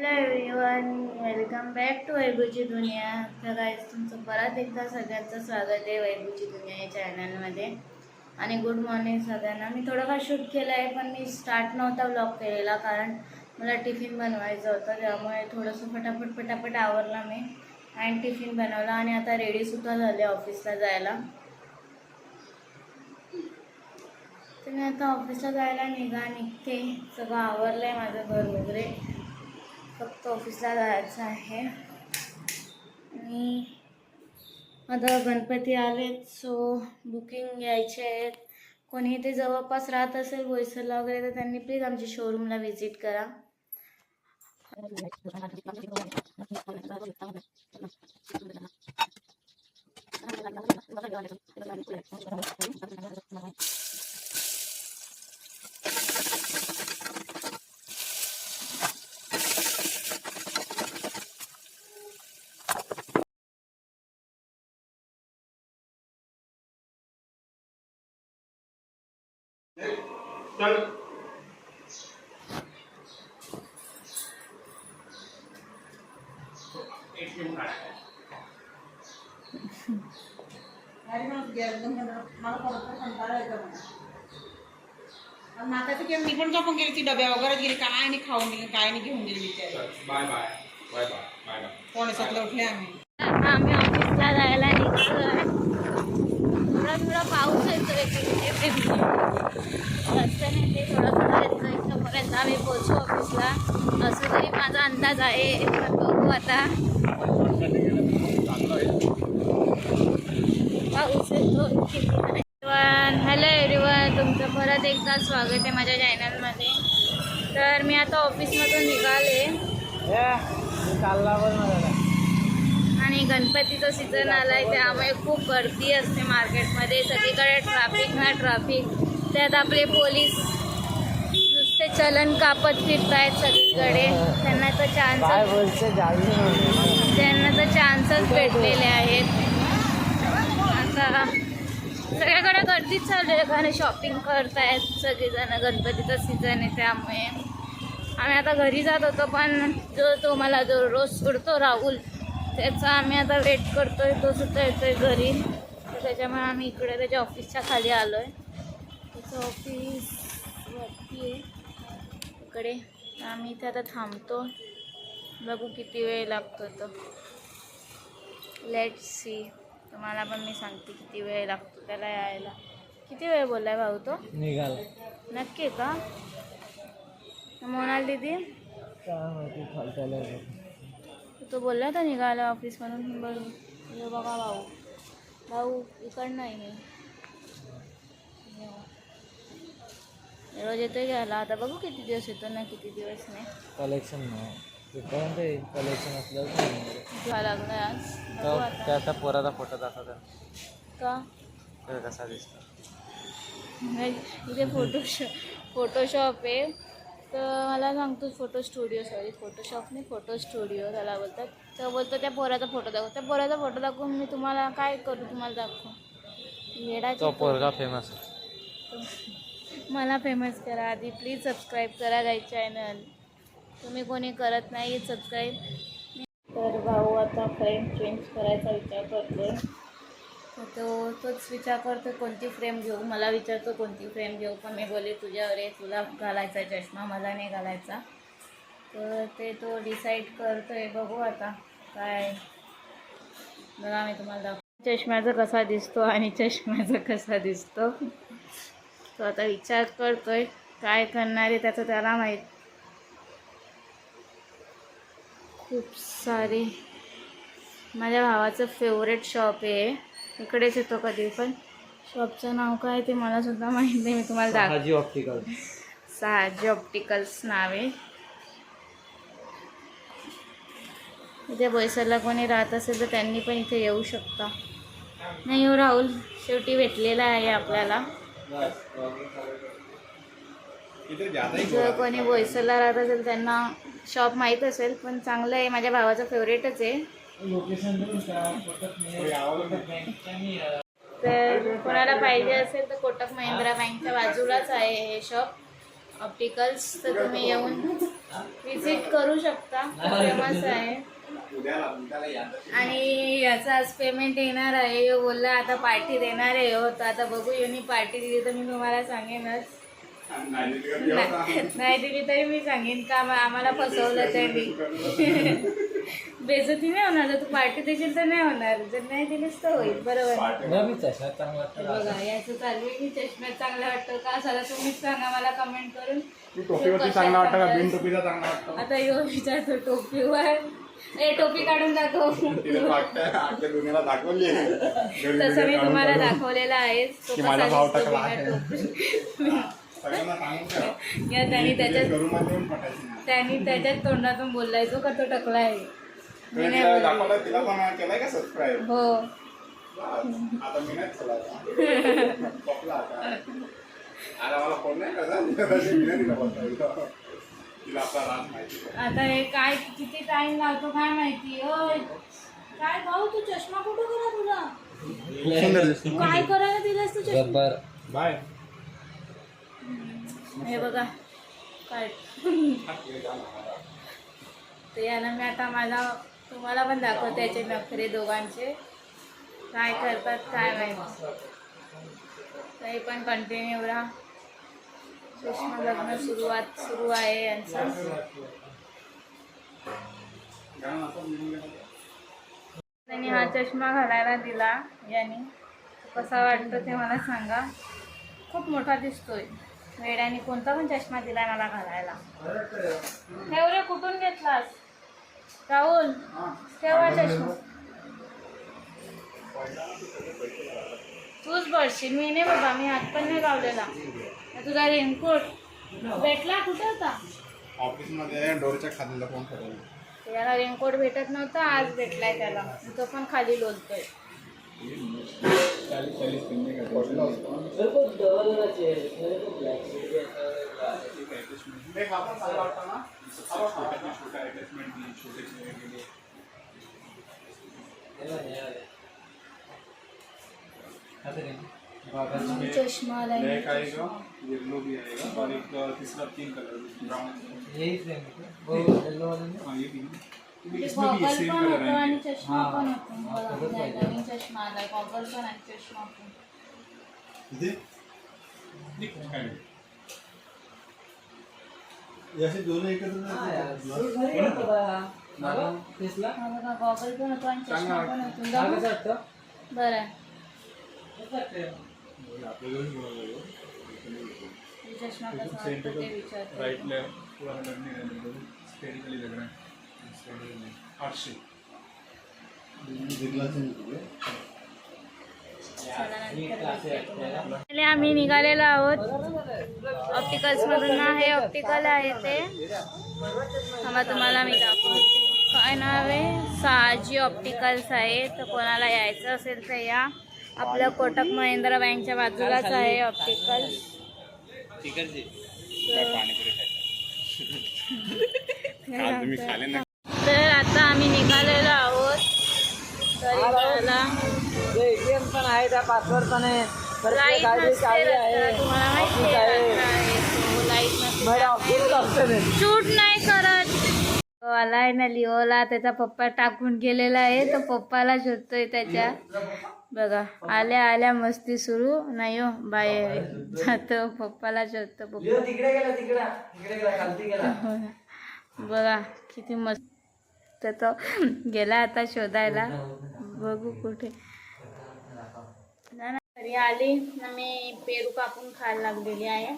Hello everyone, welcome back to वैभूची दुनिया. तर गाईस, तुमचं परत एकदा सगळ्यांचं स्वागत आहे वैभूची दुनिया या चॅनलमध्ये. आणि गुड मॉर्निंग सगळ्यांना. मी थोडंफार शूट केलं आहे, पण मी स्टार्ट नव्हता व्लॉग केलेला, कारण मला टिफिन बनवायचं होतं. त्यामुळे थोडंसं फटाफट आवरला मी आणि टिफिन बनवला. आणि आता रेडीसुद्धा झाले ऑफिसला जायला. तर मी आता ऑफिसला जायला निघते. सगळं आवरलं आहे माझं घर वगैरे, फक्त ऑफिसला जायचं आहे. आणि आता गणपती आलेत, सो बुकिंग घ्यायचे आहेत. कोणी ते जवळपास राहत असेल बोईसरला वगैरे, तर त्यांनी प्लीज आमच्या शोरूमला व्हिजिट करा. माताची केम निघून झोपून गेली ती डब्या वगैरे गेली, काय नाही खाऊन गेली, काय नाही घेऊन गेली. Bye bye bye bye bye. कोणी सगळं उठले आम्ही ऑफिसला जायला निघालोय. थोडा पाऊस येतोय रस्त्याने, ते थोडा येतोय. तोपर्यंत आम्ही पोहोचू ऑफिसला, असं तरी माझा अंदाज आहे. पण बघू आता. पाऊस येतो किती नाही. हॅलो एव्हरीवन, तुमचं परत एकदा स्वागत आहे माझ्या चॅनलमध्ये. तर मी आता ऑफिसमधून निघाले आणि गणपतीचा सीझन आला आहे, त्यामुळे खूप गर्दी असते मार्केटमध्ये. सगळीकडे ट्रॅफिक. त्यात आपले पोलीस नुसते चलन कापत फिरत आहेत सगळीकडे. त्यांना तर चान्सच भेटलेले आहेत. आता सगळ्याकडे गर्दीच चालू आहे, कारण शॉपिंग करतायत सगळेजण. गणपतीचा सीझन आहे त्यामुळे. आम्ही आता घरी जात होतो, पण तो मला जो रोज सोडतो राहुल, त्याचा आम्ही आता वेट करतोय. तो सुद्धा येतोय घरी, तर त्याच्यामुळे आम्ही इकडे त्याच्या ऑफिसच्या खाली आलो आहे. त्याचं ऑफिस वरती आहे इकडे. आम्ही इथे आता थांबतो, बघू किती वेळ लागतो. तो लेट्स सी. तुम्हाला पण मी सांगते किती वेळ लागतो त्याला यायला. किती वेळ बोललाय भाऊ तो निघाला? नक्की का? मोनाल दीदी तो बोलला होता निघाला ऑफिसमधून. बघ बघा भाऊ इकडं नाही. रोज येतोय घ्यायला. आता बघू किती दिवस येतो ना, किती दिवस नाही. कलेक्शन नाही कलेक्शन असलं लागलं आज. त्याचा पोराचा फोटो दाखवता का कसा दिसतो. इथे फोटोशॉप आहे. तर मला सांगतो फोटो स्टुडिओ त्याला बोलतात. तर बोलतो त्या पोराचा फोटो दाखव. त्या पोराचा फोटो दाखवून मी तुम्हाला काय करू, तुम्हाला दाखवू? वेडाचा पोरगा फेमस आहे. मला फेमस करा आधी. प्लीज सबस्क्राईब करा गाईड चॅनल. तुम्ही कोणी करत नाही सबस्क्राईब. तर भाऊ आता फ्रेम चेंज करायचा विचार करतोय. तर तोच विचार करतो कोणती फ्रेम घेऊ. मला विचारतो कोणती फ्रेम घेऊ, पण मी बोलले तुझ्यावर आहे, तुला घालायचा चष्मा, मला नाही घालायचा. तर ते तो डिसाईड करतोय. बघू आता काय. बघा मी तुम्हाला दाखव चष्म्याचा कसा दिसतो आणि चष्म्याचा कसा दिसतो. तो आता विचार करतोय काय करणार आहे, त्याचं त्याला माहीत. खूप सारे माझ्या भावाचं फेवरेट शॉप आहे, इकडेच येतो कधी पण. शॉपचं नाव काय ते मला सुद्धा माहीत नाही. मी तुम्हाला दाखव. सहाजी ऑप्टिकल्स नाव आहे. इथे बोईसरला कोणी राहत असेल तर त्यांनी पण इथे येऊ शकता. नाही हो राहुल, शेवटी भेटलेला आहे आपल्याला. जर कोणी बोईसरला राहत असेल त्यांना शॉप माहीत असेल, पण चांगलं आहे. माझ्या भावाचं फेवरेटच आहे. तर कोणाला पाहिजे असेल तर कोटक महिंद्रा बँकच्या बाजूलाच आहे हे शॉप. ऑप्टिकल्स, तर तुम्ही येऊन विजिट करू शकता. फेमस आहे. आणि याचा आज पेमेंट येणार आहे. यो बोलला आता पार्टी देणार आहे हो, तर आता बघू योनी पार्टी दिली तर मी तुम्हाला सांगेनच. नाही दिली तरी मी सांगेन का आम्हाला फसवलं त्यांनी. बेइज्जती नाही होणार. जर तू पार्टी देशील तर नाही होणार, जर नाही दिलीस तर होईल. बरोबर. बघा याचं चालू आहे की चष्म्यात चांगला वाटतं का. साधा तुम्हीच सांगा मला कमेंट करून. चांगला वाटतं का बिन टोपीचा चांगला वाटतं? आता यो विचारतो टोपीवर. टोपी काढून दाखव. दाखवली तसं मी तुम्हाला दाखवलेलं आहे. तो की माझा कसा भाव दिसतो टाकला बिना आहे. टोपी. सगळ्यांना सांगून ठेव. या त्यांनी पटायची त्याच्याच तोंडातून बोललाय तो का तो टकला आहे. मी नाही तिला बोलली. दाखवलं, तिला पण केलाय का सबस्क्राईब? हो. आता मी नाही केला. पपला आता. अरे मला फोन नाही करता. मी नाही दिला बोलता. तिला आपला राज माहिती आहे. आता हे काय किती टाइम लागतो काय माहिती. ओय काय भाऊ तू चष्मा कुठं करा तुला. काय करायला दिलास तू चष्मा. बाय. हे बघा काय. तर याला मी आता मला तुम्हाला पण दाखवते याचे नखरे दोघांचे काय करतात काय माहिती. तरी पण कंटिन्यू राहा. चष्मा लग्न सुरू आहे यांचं. त्यांनी हा चष्मा घालायला दिला यांनी. कसा वाटतो ते मला सांगा. खूप मोठा दिसतोय. वेड्याने कोणता पण चष्मा दिलाय मला घालायला. ठेव रे, कुठून घेतलास राहुल. ठेवा चष्मा. तूच पडशील, मी नाही बाबा. मी हात पण नाही लावलेला. तुझा रेनकोट भेटला कुठे होता. ऑफिस मध्ये डोरच्या खालीला फोन करेल. त्याला रेनकोट भेटत नव्हता, आज भेटलाय त्याला. तो पण खाली लोलतोय. चष्मा ब्लैक आएगा, येलो भी आएगा और एक तीसरा 3 कलर ब्राउन। हाँ ये भी गॉगल पण होतं आणि चष्मा पण होतो. नवीन चष्मा आलाय. गॉगल पण आणि चष्मा पण. ऐसे दोनों एकत्र गॉगल पण होतो आणि चष्मा पण होतो. बरं आहे. चष्मा कसा वाटतो ते विचारतो. राइट लेफ्ट पूरा करने का स्टेडिकली लग रहा है स्टेडिकली आर्शी आम्ही निघालेलो आहोत ऑप्टिकल्स मधून. हे ऑप्टिकल आहे ते. आम्हाला तुम्हाला मी दाखवतो. काय नाव आहे. साजी ऑप्टिकल्स आहे. तर कोणाला यायचं असेल तर या. आपलं कोटक महिंद्रा बँकच्या बाजूलाच आहे ऑप्टिकल्स. तर आता आम्ही निघालेलो आहोत. तरी मला ATM पण आहे, त्या पासवर्ड पण आहे. लाईट नसते रस्त्याला. तुम्हाला माहिती आहे लाईट शूट नाही करत. आलाय ना लिओला. त्याचा पप्पा टाकून गेलेला आहे. तो पप्पाला शोधतोय त्याच्या. बघा आल्या आल्या मस्ती सुरू. नाही हो बाहेर जातो पप्पाला शोधतो. पप्पा बघा किती मस्त. तर तो गेला आता शोधायला. बघू कुठे. घरी आली ना मी पेरू कापून खायला लागलेली आहे.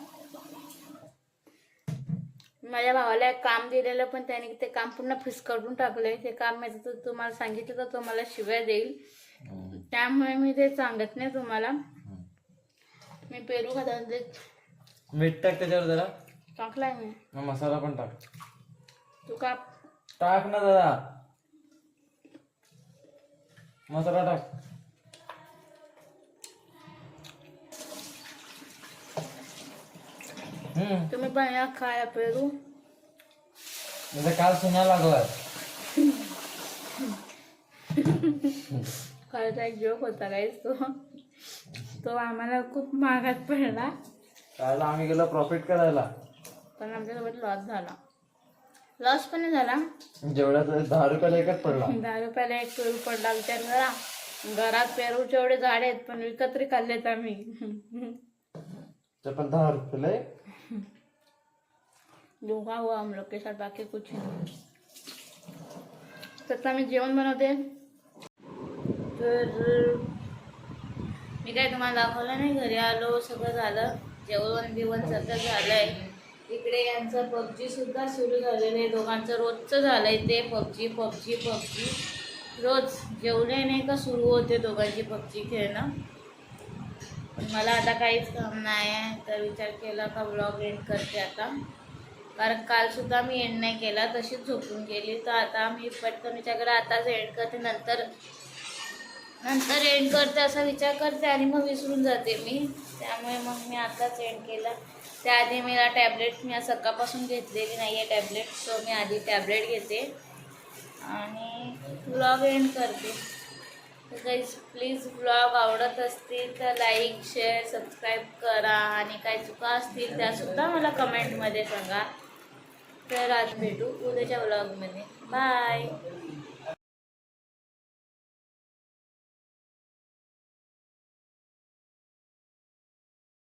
माझ्या भावाला एक काम दिलेलं पण त्याने ते काम पूर्ण फिसकटून टाकलंय. ते काम मी तर तुम्हाला सांगितलं तर तो मला शिवाय देईल. त्यामुळे मी ते सांगत नाही तुम्हाला. मी पेरू खाते. मीठ टाक त्याच्यावर जरा. टाकलाय मी. मसाला पण टाक. तू काप. टाक ना जरा मसाला टाक. तुम्ही पण या खाया पेरू. काल सुना लागला. कालचा एक जोक होता गाईस. तो आम्हाला खूप महागात पडला. काल आम्ही गेलो प्रॉफिट करायला. पण आमच्यासोबत लॉस झाला. लॉस पण नाही झाला, जेवढा 10 रुपयाला एकच पडला. 10 रुपयाला एक पेरू पडला. विचार करा, घरात पेरूचे एवढे झाड आहेत पण विकत तरी खाल्लेत आम्ही. ते पण 10 रुपयाला आहे. दोघा हुआ हम लोग के साथ, बाकी कुछ नहीं. तर मी जेवण बनवते. तर मी काय तुम्हाला दाखवलं नाही. घरी आलो, सगळं झालं, जेवण बिवण सगळं झालंय. इकडे यांचं पबजी सुद्धा सुरू झालेलं आहे. दोघांचं रोजचं झालंय ते पबजी पबजी पबजी. रोज जेवले नाही का सुरू होते दोघांची पबजी खेळणं. पण मला आता काहीच काम नाही आहे, तर विचार केला का ब्लॉग एंड करते आता. कारण कालसुद्धा मी एंड नाही केला, तशीच झोपून गेली. तर आता मी पटकन विचार करा, आताच एंड करते, नंतर एंड करते असा विचार करते आणि मग विसरून जाते मी. त्यामुळे मग मी आताच एंड केला. त्याआधी मला टॅबलेट, मी आज सकाळपासून घेतलेली नाही आहे टॅबलेट, सो मी आधी टॅबलेट घेते आणि ब्लॉग एंड करते. तर गाईज प्लीज ब्लॉग आवडत असतील तर लाईक शेअर सबस्क्राईब करा आणि काही चुका असतील त्यासुद्धा मला कमेंटमध्ये सांगा. तर आज भेटू उद्याच्या ब्लॉगमध्ये. बाय.